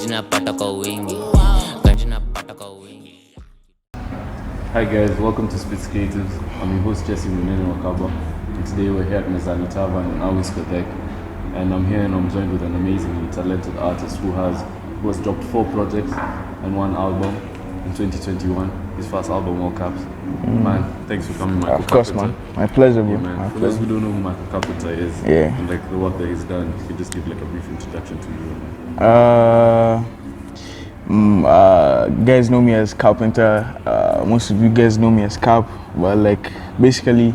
Hi guys, welcome to Spitz Creatives. I'm your host Jesse Munene Wakaba, and today we're here at Mezani Tavern in Awis Quebec, and I'm here and I'm joined with an amazingly talented artist who has dropped 4 projects and 1 album in 2021. His first album, All Caps. Man, thanks for coming, Michael. Of course, man. My pleasure, bro. Yeah, man. For those who don't know who Michael Carpenter is, and like the work that he's done, you could just give like a brief introduction to you. Guys know me as Carpenter. Most of you guys know me as Cap, but like basically,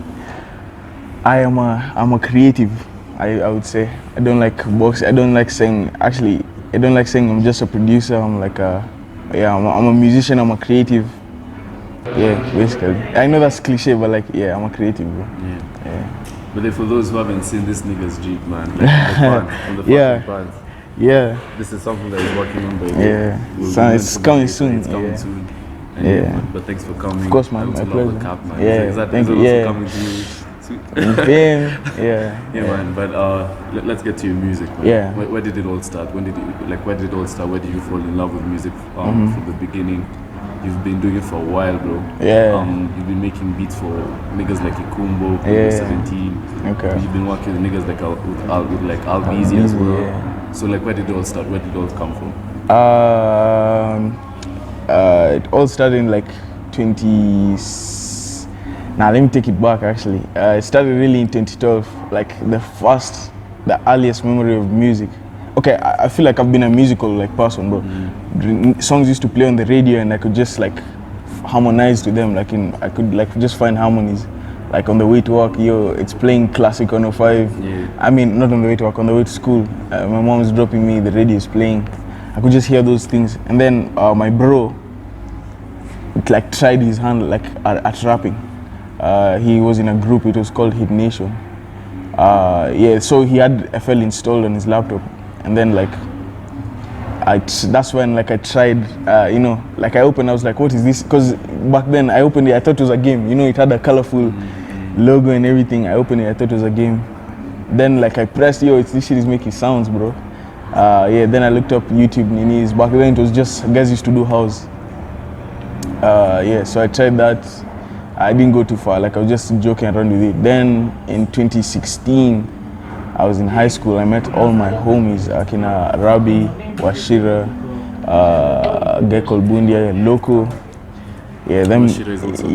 I'm a creative. I would say I don't like boxing. I don't like saying. Actually, I don't like saying I'm just a producer. I'm like I'm a musician. I'm a creative. Yeah, basically. I know that's cliche, but like I'm a creative, bro. Yeah. But then for those who haven't seen this nigga's Jeep, man, like the band, from the fucking bands. Yeah. This is something that he's working on, baby. It's coming soon. It's coming soon. And but thanks for coming. Of course, man. My pleasure. Cap, man. Thank you. Also coming to you. Man. But let's get to your music, man. Where did it all start? Where did you fall in love with music from the beginning? You've been doing it for a while, bro. You've been making beats for niggas like Ikumbo, 17. Okay. You've been working with niggas like with Albeezy as well. So like, where did it all start? Where did it all come from? It all started in like 20. Nah, let me take it back. Actually, it started really in 2012. Like the earliest memory of music. Okay, I feel like I've been a musical like person, bro. Songs used to play on the radio, and I could just like harmonize to them. I could like just find harmonies. Like on the way to work, it's playing classic 105. I mean, not on the way to work, on the way to school. My mom is dropping me, the radio is playing. I could just hear those things. And then my bro, like tried his hand like at rapping. He was in a group, it was called Hit Nation. So he had FL installed on his laptop. And then like, that's when like I tried, like I opened, I was like, what is this? Because back then I opened it, I thought it was a game. It had a colorful logo and everything. I opened it, I thought it was a game. Then like I pressed, this shit is making sounds, bro. Then I looked up YouTube Ninis. Back then it was just, guys used to do house. So I tried that. I didn't go too far, like I was just joking around with it. Then in 2016, I was in high school. I met all my homies, Akina Rabi, Washira, a guy called Bundia, Loco. Washira is also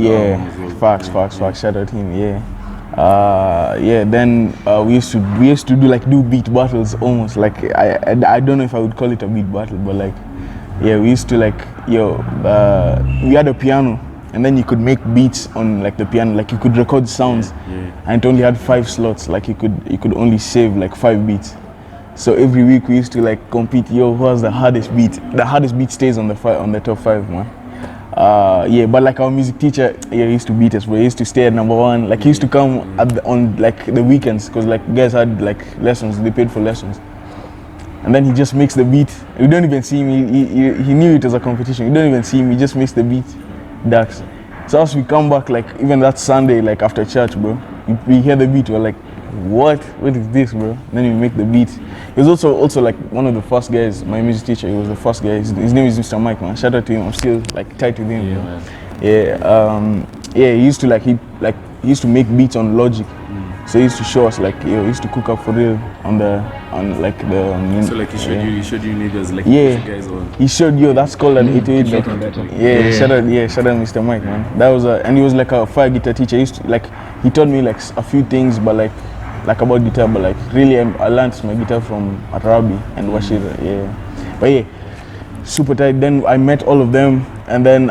facts. Shout out him. Then we used to do beat battles almost. Like I don't know if I would call it a beat battle, but like we used to we had a piano. And then you could make beats on like the piano, like you could record sounds, and it only had 5 slots. Like you could only save like 5 beats. So every week we used to like compete. Who has the hardest beat? The hardest beat stays on the top 5, man. But like our music teacher, he used to beat us. But he used to stay at number 1. Like he used to come on like the weekends, because like guys had like lessons. They paid for lessons. And then he just makes the beat. We don't even see him. He knew it was a competition. We don't even see him. He just makes the beat. Ducks. So as we come back, like even that Sunday, like after church, bro, we hear the beat. We're like, what is this, bro? And then we make the beat. He was also like one of the first guys. My music teacher, he was the first guy. His name is Mr. Mike, man. Shout out to him. I'm still like tight with him. He used to he used to make beats on Logic. So he used to show us like he used to cook up for real on the. So like he showed you niggas like guys on. He showed that's called an 88. Shout out Mr. Mike, man. That was and he was like a fire guitar teacher. He taught me like a few things, but like about guitar, but like really I learned my guitar from Arabi and Washira. But super tight. Then I met all of them, and then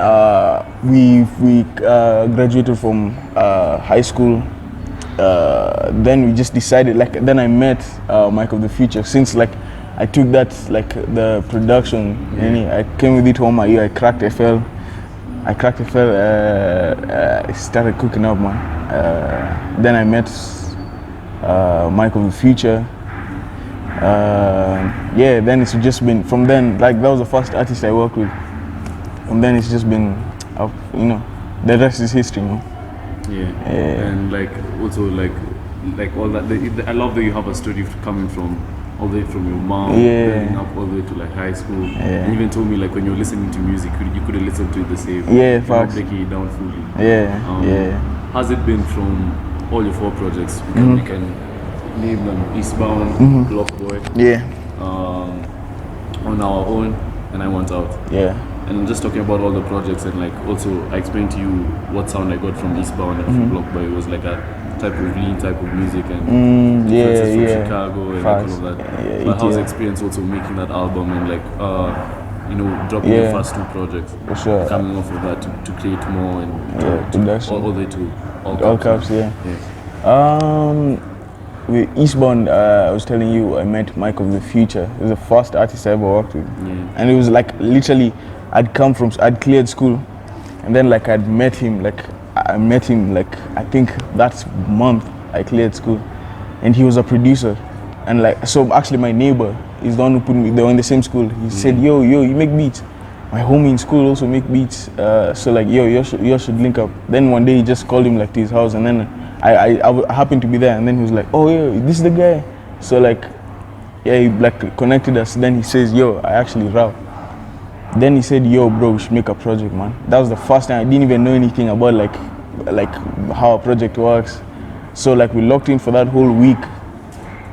we graduated from high school. Then we just decided, then I met Mike of the Future. Since I took that the production, I came with it home. I cracked FL. Started cooking up, man. Then I met Mike of the Future. Then it's just been from then. That was the first artist I worked with. From then it's just been, the rest is history, man. And also all that. I love that you have a story coming from all the way from your mom, building up all the way to like high school. You even told me like when you were listening to music, you couldn't listen to it the same. Yeah, you're not facts. breaking it down fully. Yeah. How's it been from all your 4 projects? We can name them: Eastbound, Blockboy, On Our Own, and I Want Out. Yeah. And I'm just talking about all the projects, and like also I explained to you what sound I got from Eastbound and from Blockboy. It was like a type of lean type of music and influences from Chicago and like all of that. But how's the experience also making that album and like dropping the first 2 projects, For sure. coming off of that to create more and production. all the way to All caps, With Eastbound, I was telling you, I met Mike of the Future. He was the first artist I ever worked with. And it was like literally, I'd cleared school, and then like I met him like I think that month I cleared school, and he was a producer, and like so actually my neighbor is the one who put me. They were in the same school. He said, yo, you make beats. My homie in school also make beats. So like you should link up. Then one day he just called him like to his house, and then I happened to be there, and then he was like, oh yeah, this is the guy. So like he like connected us. Then he says, yo, I actually rap. Then he said, yo bro, we should make a project, man. That was the first time. I didn't even know anything about like how a project works. So like we locked in for that whole week.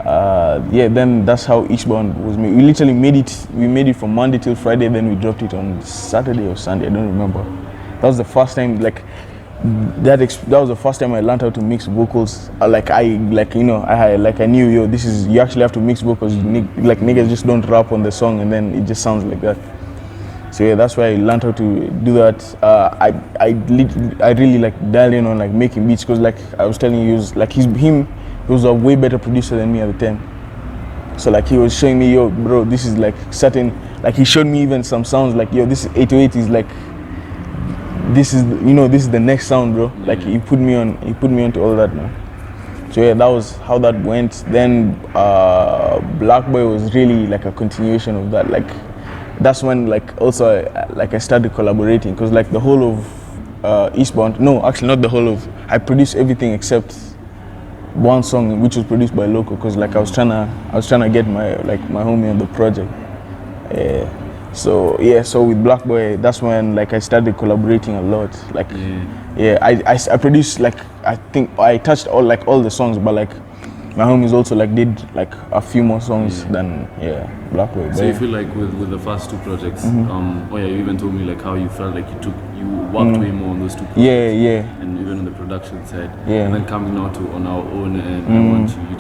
Then that's how Eastbound was made. We literally made it from Monday till Friday, then we dropped it on Saturday or Sunday, I don't remember. That was the first time that was the first time I learned how to mix vocals. I knew, yo, you actually have to mix vocals. Like niggas just don't rap on the song and then it just sounds like that. So yeah, that's why I learned how to do that. I really like dialed in on like making beats, because like I was telling you, he was a way better producer than me at the time. So like he was showing me, yo bro, this is like certain, like he showed me even some sounds like, yo, this 808 is like, this is the next sound, bro. Like he put me on to all that, man. So yeah, that was how that went. Then Blackboy was really like a continuation of that. Like that's when like also I started collaborating, because like the whole of Eastbound, no, actually not the whole of, I produced everything except one song which was produced by Loco, because like I was trying to get my homie on the project. So with Blackboy, that's when like I started collaborating a lot. Like I produced, like I think I touched all the songs, but like my homies also like did like a few more songs than Blackboy. So you feel like with the first 2 projects, you even told me like how you felt like you worked way more on those 2 projects. And even on the production side. And then coming now to On Our Own and I Want You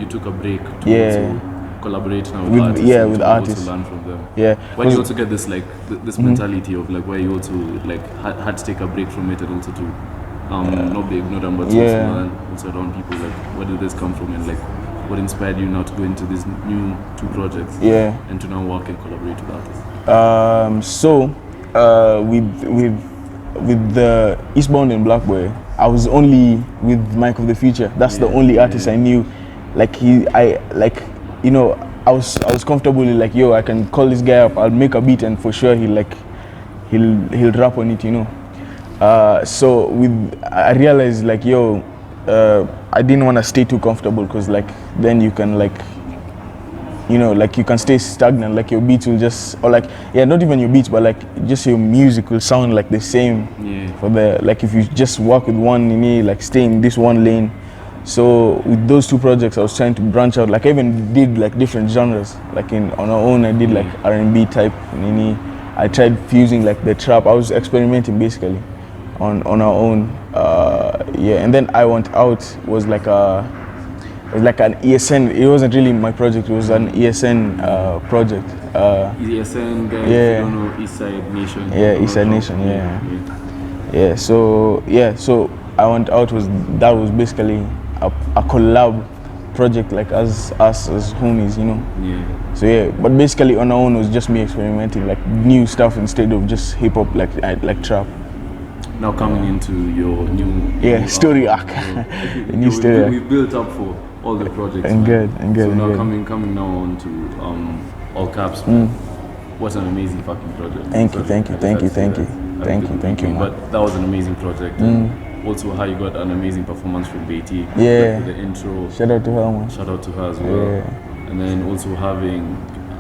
took a break to also collaborate now with artists. With artists. Also learn from them. When you also get this like this mentality of like where you also like had to take a break from it and also to not be ignorant but also learn also around people, like where did this come from and like what inspired you now to go into these new 2 projects and to now work and collaborate with artists? With the Eastbound and Blackboy, I was only with Mike of the Future. That's the only artist I knew. Like I was comfortably like, yo, I can call this guy up, I'll make a beat, and for sure he'll rap on it, So I realized like, yo, I didn't want to stay too comfortable, because like then you can like, you can stay stagnant, like your beats will just, or like, not even your beats, but like just your music will sound like the same for like if you just work with one, like stay in this one lane. So with those 2 projects, I was trying to branch out. Like I even did like different genres. Like On Our Own, I did like R&B type. I tried fusing like the trap. I was experimenting basically on Our Own. And then I Want Out was like an ESN. It wasn't really my project. It was an ESN project. ESN guys, you don't know, East Side Nation. East Side Nation. So I Want Out was basically a collab project, like us as homies, So but basically On Our Own was just me experimenting like new stuff instead of just hip hop like trap. Now coming into your new story arc. New story arc. We've built up for all the projects. And good. So now coming now on to All Caps. What an amazing fucking project. Thank you, man. But that was an amazing project. Also how you got an amazing performance from Beatty. Yeah. Like with the intro. Shout out to her, man. Shout out to her as well. and then also having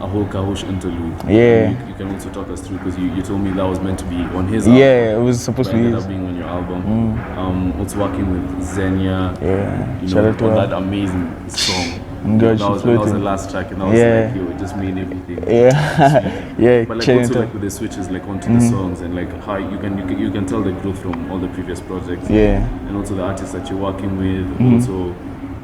a whole Kahush interlude. Yeah. You can also talk us through, because you told me that was meant to be on his album. Yeah, it was supposed But to be ended his. up being on your album. Also working with Xenia. Yeah, You shout know, out to on her. that amazing song. And God, that she was floated. the last track, and I was Yeah. like, yo, it just made everything. Yeah, yeah, But like check also it out. like with the switches like onto the songs, and like how you can tell the growth from all the previous projects. Yeah. And also the artists that you're working with. Also,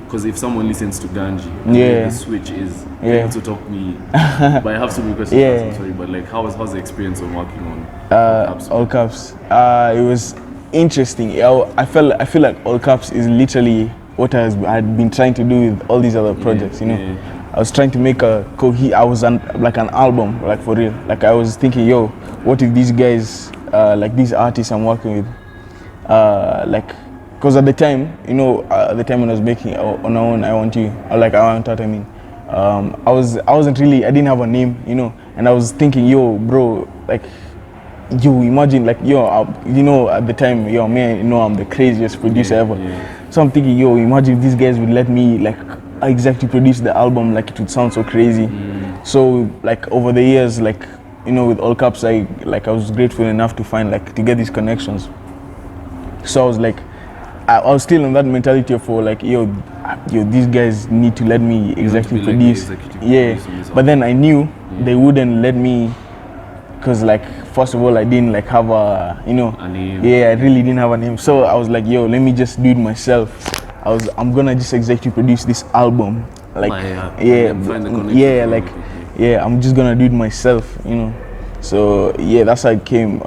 because if someone listens to Ganji, Yeah. the switch is. Yeah. You also talk me. But I have so many questions. Yeah. To ask, I'm sorry, but like how's the experience of working on Caps? All Caps. It was interesting. I feel like All Caps is literally what I had been trying to do with all these other projects. You know, yeah. I was trying to make I was like an album, like for real. Like I was thinking, yo, what if these guys, like these artists I'm working with, like, because at the time, you know, at the time when I was making on our own, I Want You, or like I Want That, I mean, I didn't have a name, you know, and I was thinking, yo, bro, like, you imagine, like, yo, you know, at the time, yo, man, you know, I'm the craziest producer ever. Yeah. So I'm thinking, yo, imagine if these guys would let me, like, exactly produce the album, like, it would sound so crazy. So, like, over the years, like, you know, with All Caps, I was grateful enough to find, like, to get these connections. So I was like, I was still in that mentality of, like, yo, these guys need to let me exactly be like the produce. executive Yeah, producer on this but then I knew they wouldn't let me, because, like, first of all, I didn't, like, have a, you know, A name. yeah, I really didn't have a name. So I was like, yo, let me just do it myself. I'm gonna just executive produce this album, like, Find the connection yeah, for like, everything, yeah, I'm just gonna do it myself, you know. So yeah, that's how it came.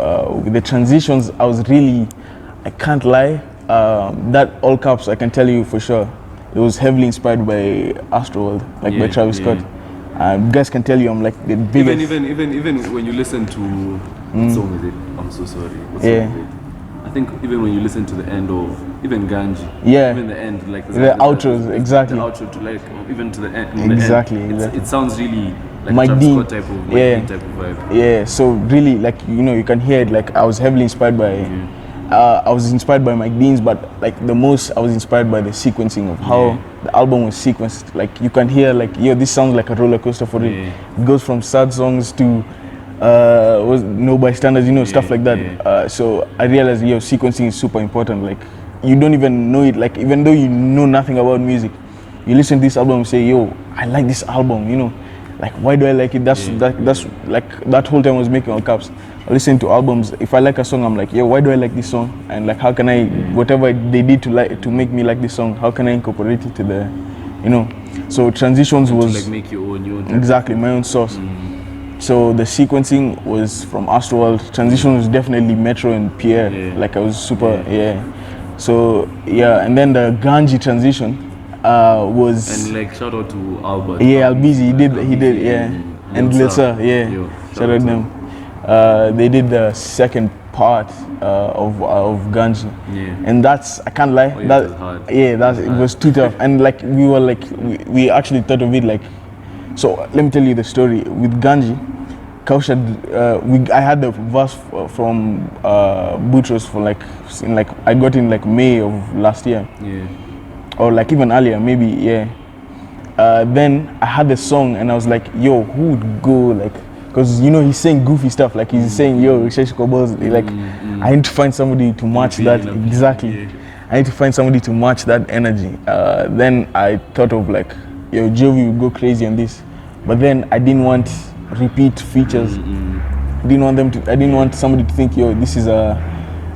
With the transitions, I can't lie, that All Caps, I can tell you for sure, it was heavily inspired by Astroworld, like by Travis Scott. You guys can tell you I'm like the biggest. Even when you listen to what song is it? I'm so sorry. What song Yeah. is it? I think even when you listen to the end of even Ganji, Yeah. even the end, like The outros, exactly. The outro to like even to the end. Exactly, the end, exactly. It sounds really like Mike Travis Dean. Scott type of Yeah. type of vibe. Yeah, so really, like, you know, you can hear it. Like, I was heavily inspired by. I was inspired by Mike Dean's, but like the most, I was inspired by the sequencing of how the album was sequenced. Like, you can hear, like, yo, this sounds like a roller coaster for it. It goes from sad songs to no bystanders, you know, stuff like that. So I realized, yo, sequencing is super important. Like, you don't even know it. Like, even though you know nothing about music, you listen to this album and say, yo, I like this album, you know. Like, why do I like it? That's like that whole time I was making All Caps. I listen to albums. If I like a song, I'm like, yeah, why do I like this song? And like, how can I, whatever they did to make me like this song, how can I incorporate it to the, you know? So Transitions was to like make your own exactly my own sauce. So the sequencing was from Astroworld. Transition was definitely Metro and Pierre. Like, I was super So yeah, and then the Ganji transition was. And like shout out to Albert. Yeah, Albizi, he did, yeah. And Glitzer, yeah. Shout out them. They did the second part of Ganji. And that's, I can't lie, it was hard. It was too tough. And like, we were like, we actually thought of it like, so let me tell you the story. With Ganji, Kaush I had the verse from Boutros for like, I got in like May of last year. Or like even earlier, maybe, then I had the song and I was like, yo, who would go, like, because, you know, he's saying goofy stuff, like he's saying, yo, Shesh Kobos, like, I need to find somebody to match that, exactly. I need to find somebody to match that energy. Then I thought of like, yo, Jovi would go crazy on this, but then I didn't want repeat features. I didn't want somebody to think, yo, this is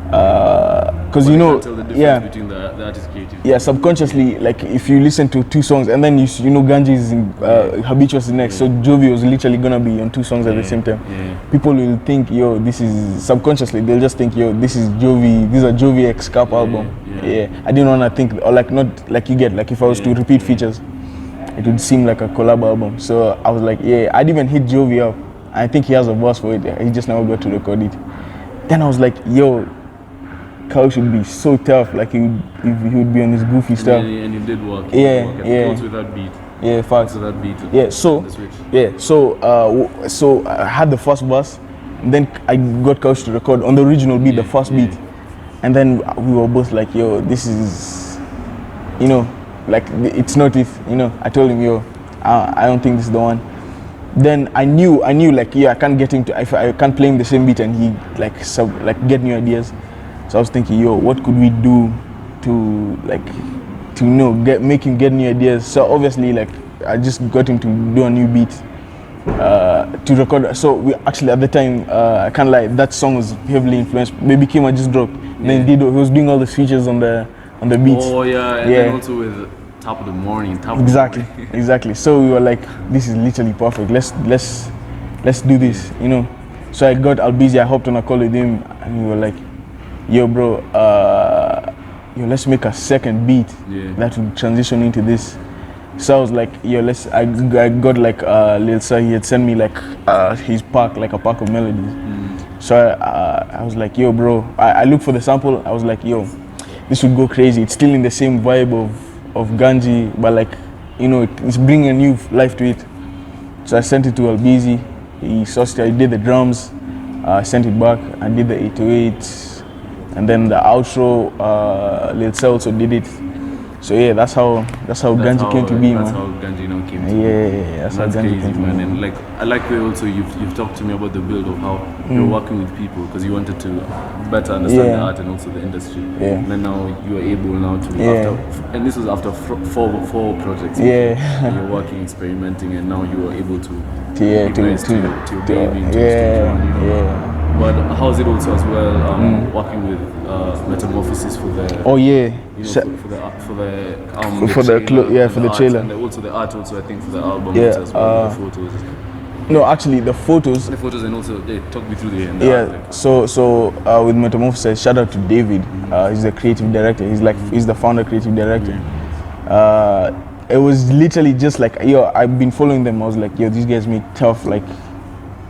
because you know, between the artist creative. Yeah, subconsciously, like if you listen to two songs and then you know Ganji is in Habituous next, so Jovi was literally gonna be on two songs at the same time. People will think, yo, this is subconsciously they'll just think, yo, this is Jovi, this is a Jovi X Cap album. I didn't wanna think, or like not like you get, like if I was to repeat features, it would seem like a collab album. So I was like, I'd even hit Jovi up. I think he has a verse for it. He just never got to record it. Then I was like, yo, Kaush would be so tough, like he would be on his goofy stuff. And he did work. With that beat. Yeah, facts. So that beat. So I had the first verse, and then I got Kaush to record on the original beat, the first beat, and then we were both like, yo, this is, you know, like it's not it, you know. I told him, yo, I don't think this is the one. Then I knew like, yeah, I can't get him to, if I can't play him the same beat and he like get new ideas. So I was thinking, yo, what could we do to like, to make him get new ideas? So obviously, like, I just got him to do a new beat to record. So we actually at the time, I can't lie, that song was heavily influenced. Baby Kim I just dropped. Then he was doing all the features on the beats. Oh yeah, and then also with Top of the Morning. Exactly, exactly. So we were like, this is literally perfect. Let's do this, you know. So I got Albizi. I hopped on a call with him, and we were like, yo, bro, yo, let's make a second beat that will transition into this. So I was like, yo, I got like Lil Sir. He had sent me like his pack, like a pack of melodies. So I was like, yo, bro. I looked for the sample. I was like, yo, this would go crazy. It's still in the same vibe of Ganji, but like, you know, it's bringing a new life to it. So I sent it to Albizi. He sourced it. I did the drums. I sent it back. I did the 808s, and then the outro. Lil Sir also did it. So yeah, that's how Ganji came to be, man. That's how Ganji now came to be. Yeah, that's how Ganji came to be. And like, I like the way also you've talked to me about the build of how you're working with people, because you wanted to better understand the art and also the industry. Yeah. And then now you are able now to and this was after four projects. Yeah. And you're working, experimenting, and now you are able to to your baby, to But how's it also as well working with Metamorphosis for the for the trailer, and also the art also, I think, for the album as well, the photos. No, actually the photos and also they talk me through the art. So with Metamorphosis, shout out to David. He's the creative director. He's the founder, creative director. It was literally just like, yo, I've been following them. I was like, yo, these guys make tough like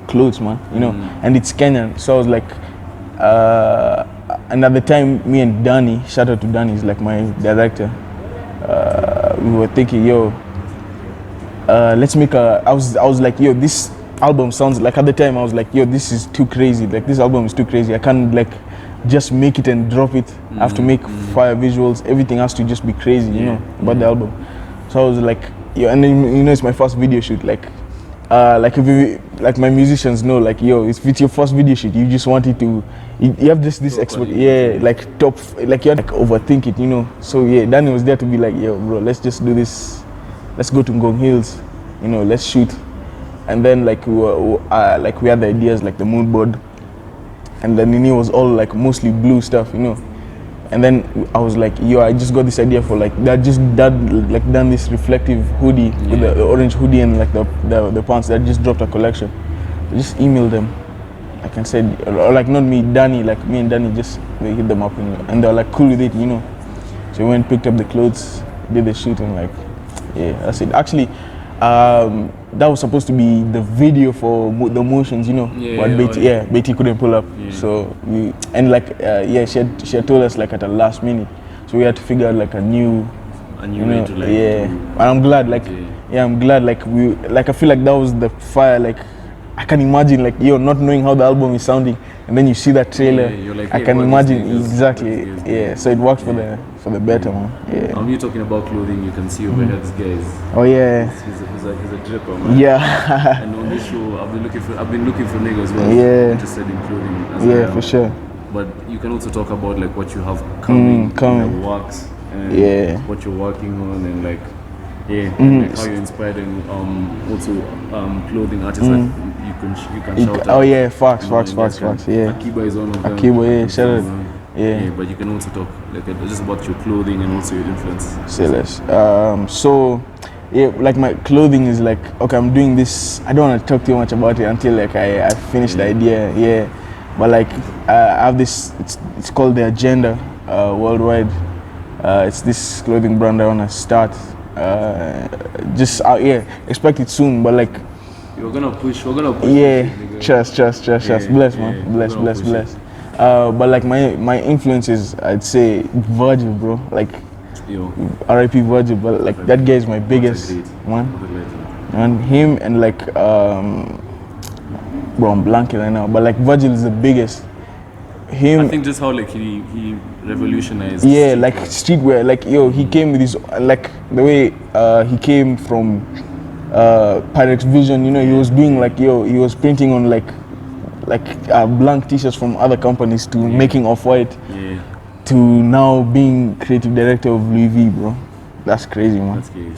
clothes, man, you know, and it's Kenyan. So I was like, and at the time, me and Danny, shout out to Danny, he's like my director. We were thinking, yo, let's make I was like, yo, this album sounds like, at the time I was like, yo, this is too crazy. Like, this album is too crazy. I can't like just make it and drop it. I have to make fire visuals. Everything has to just be crazy, you know, about the album. So I was like, yo, and then, you know, it's my first video shoot. Like if my musicians know, like, yo, if it's your first video shoot, you just want it to, you have this expert, like top, like you have to like overthink it, you know. So yeah, Danny was there to be like, yo, bro, let's just do this. Let's go to Ngong Hills, you know, let's shoot. And then like we had the ideas, like the mood board, and then it was all like mostly blue stuff, you know. And then I was like, yo, I just got this idea for like done this reflective hoodie with the orange hoodie and like the pants that just dropped a collection. I just emailed them, like, and said, or like not me, Danny, like me and Danny just hit them up and they were like cool with it, you know. So we went, picked up the clothes, did the shoot, and like, yeah, that's it. Actually, that was supposed to be the video for the motions, you know, but Betty couldn't pull up. So she had told us like at the last minute, so we had to figure out like a new way to like and I'm glad, like, I'm glad, like I feel like that was the fire. Like, I can imagine, like, yo, not knowing how the album is sounding, and then you see that trailer. Like, I can imagine exactly. So it worked for the better, man. You're talking about clothing. You can see over here, this guy is. Oh yeah. He's a dripper, man. Yeah. And on this show, I've been looking for niggas as well. Interested in clothing. For sure. But you can also talk about like what you have coming. The works. And what you're working on, and like. Like how you're inspired, and also clothing artists that you can shout out. Facts. Akiba is one of them. Akiba, shout out. But you can also talk like just about your clothing and also your influence. Say less. Like my clothing is like, okay, I'm doing this. I don't want to talk too much about it until like I finish the idea. But like I have this. It's called The Agenda Worldwide. It's this clothing brand I want to start. Expect it soon, but like we're gonna push trust, bless, man, bless. But like my influences, I'd say Virgil, bro, like R.I.P. Virgil, but like that guy is my biggest one, and him, and like bro, I'm blanking right now, but like Virgil is the biggest. Him, I think just how like he revolutionized streetwear, like, yo, he came with his, like, the way he came from Pyrex Vision, you know, he was doing like, he was printing on like blank t-shirts from other companies to making Off-White to now being creative director of Louis V, bro. That's crazy, man. That's crazy.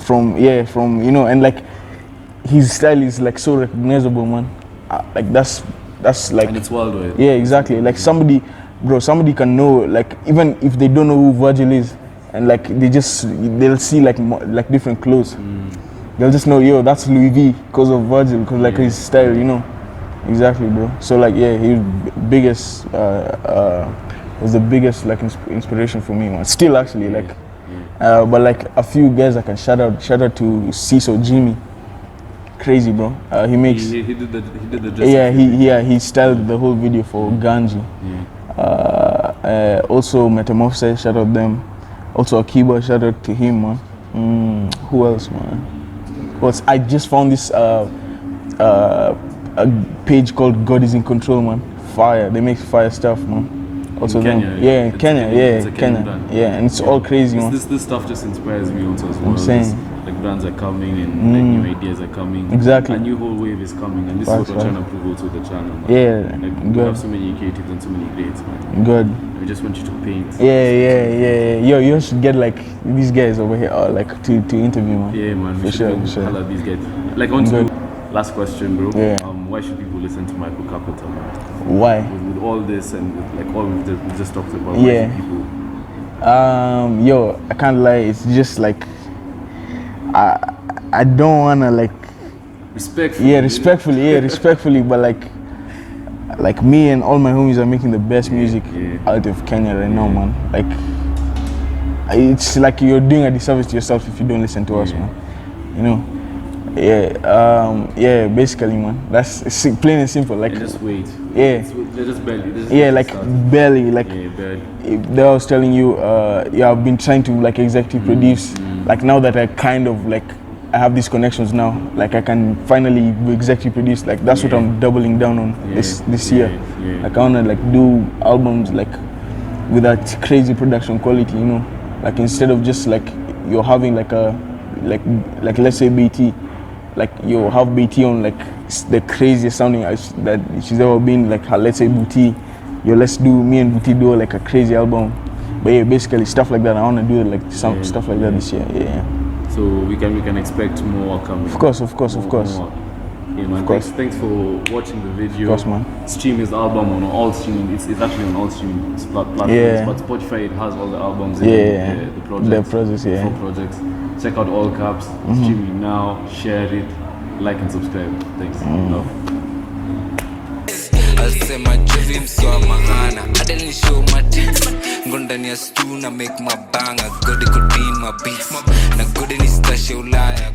From you know, and like his style is like so recognizable, man. Like that's like, and it's worldwide. Yeah, exactly. Like somebody can know, like even if they don't know who Virgil is, and like they'll see like different clothes. They'll just know, yo, that's Louis V because of Virgil, because like his style, you know. Exactly, bro. So like, yeah, he was the biggest like inspiration for me, man. Still actually, like, but like a few guys I can shout out to Ciso Jimmy. Crazy, bro. He makes. He did the dress. He styled the whole video for Ganji. Also Metamorphosis, shout out them. Also Akiba, shout out to him, man. Who else, man? I just found this a page called God is in Control, man. Fire. They make fire stuff, man. Also in Kenya, them. Yeah, in Kenya. Yeah, Kenya. Yeah, and it's all crazy, man. This stuff just inspires me also as well. I'm saying. Like brands are coming and like new ideas are coming. Exactly. A new whole wave is coming, and this is what we're trying to prove also to the channel, man. Yeah, like we have so many creatives and so many greats, man. Good. We just want you to paint. Yeah. Yo, you should get like these guys over here, like to interview, man. Yeah, man. For sure. All of these guys. Like, on to last question, bro. Yeah. Why should people listen to Michael Carpenter, man? Why? With all this and with like all we just talked about. Yeah. Why should people? Yo, I can't lie. It's just like I don't wanna like. Respectfully. Yeah, respectfully, but like me and all my homies are making the best music out of Kenya right now, man. Like, it's like you're doing a disservice to yourself if you don't listen to us, man. You know. Yeah, basically, man. That's plain and simple. Like, and just wait. Yeah. They're just barely. Barely. Like, barely. I was telling you, I've been trying to like executive produce. Like now that I kind of like I have these connections now, like I can finally executive produce. Like that's what I'm doubling down on this year. Like I wanna like do albums like with that crazy production quality, you know. Like instead of just like you're having like a like let's say BT. Like you have BT on like the craziest sounding that she's ever been, like let's say Booty. Let's do me and Booty do like a crazy album. But yeah, basically stuff like that. I wanna do like some stuff like that this year. Yeah. So we can expect more coming. Of course. More. Yeah, man. Thanks for watching the video. Of course, man. Stream his album on all streaming. It's actually on all streaming platforms. Yeah. But Spotify, it has all the albums. In the projects. The projects, yeah. 4 projects. Check out All Caps. Streaming now. Share it. Like and subscribe. Thanks. Love. Asema juzi mswa mahana Adeli show my teeth Ngondani ya stu na make my banger God could be in my beats Na God ni stash ulaya